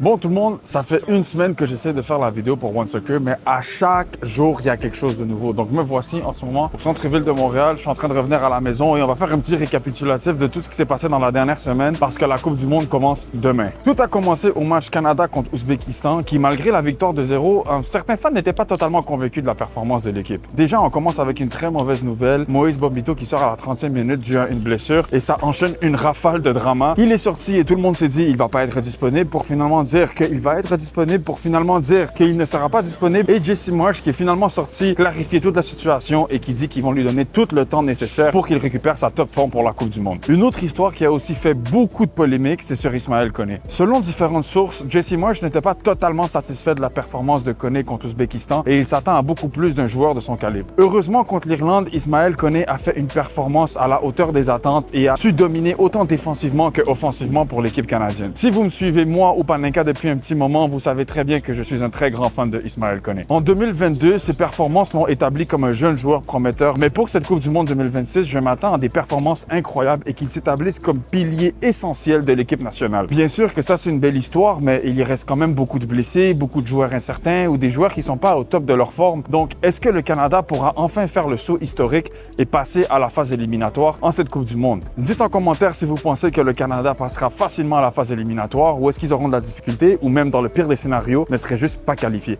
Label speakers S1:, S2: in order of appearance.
S1: Bon tout le monde, ça fait une semaine que j'essaie de faire la vidéo pour One Soccer, mais à chaque jour, il y a quelque chose de nouveau. Donc me voici en ce moment au centre-ville de Montréal. Je suis en train de revenir à la maison et on va faire un petit récapitulatif de tout ce qui s'est passé dans la dernière semaine parce que la Coupe du Monde commence demain. Tout a commencé au match Canada contre Ouzbékistan qui, malgré la victoire de 0, certains fans n'étaient pas totalement convaincus de la performance de l'équipe. Déjà, on commence avec une très mauvaise nouvelle. Moïse Bombito qui sort à la 30e minute dû à une blessure et ça enchaîne une rafale de drama. Il est sorti et tout le monde s'est dit il va pas être disponible pour finalement dire qu'il va être disponible pour finalement dire qu'il ne sera pas disponible. Et Jesse Marsch qui est finalement sorti clarifier toute la situation et qui dit qu'ils vont lui donner tout le temps nécessaire pour qu'il récupère sa top forme pour la Coupe du Monde. Une autre histoire qui a aussi fait beaucoup de polémiques, c'est sur Ismaël Koné. Selon différentes sources, Jesse Marsch n'était pas totalement satisfait de la performance de Koné contre Ouzbékistan et il s'attend à beaucoup plus d'un joueur de son calibre. Heureusement, contre l'Irlande, Ismaël Koné a fait une performance à la hauteur des attentes et a su dominer autant défensivement que offensivement pour l'équipe canadienne. Si vous me suivez, moi ou Panenka depuis un petit moment, vous savez très bien que je suis un très grand fan de Ismaël Koné. En 2022, ses performances l'ont établi comme un jeune joueur prometteur, mais pour cette Coupe du Monde 2026, je m'attends à des performances incroyables et qu'il s'établisse comme pilier essentiel de l'équipe nationale. Bien sûr que ça, c'est une belle histoire, mais il y reste quand même beaucoup de blessés, beaucoup de joueurs incertains ou des joueurs qui ne sont pas au top de leur forme. Donc, est-ce que le Canada pourra enfin faire le saut historique et passer à la phase éliminatoire en cette Coupe du Monde? Dites en commentaire si vous pensez que le Canada passera facilement à la phase éliminatoire ou est-ce qu'ils auront de la difficulté ou même dans le pire des scénarios, ne seraient juste pas qualifiés.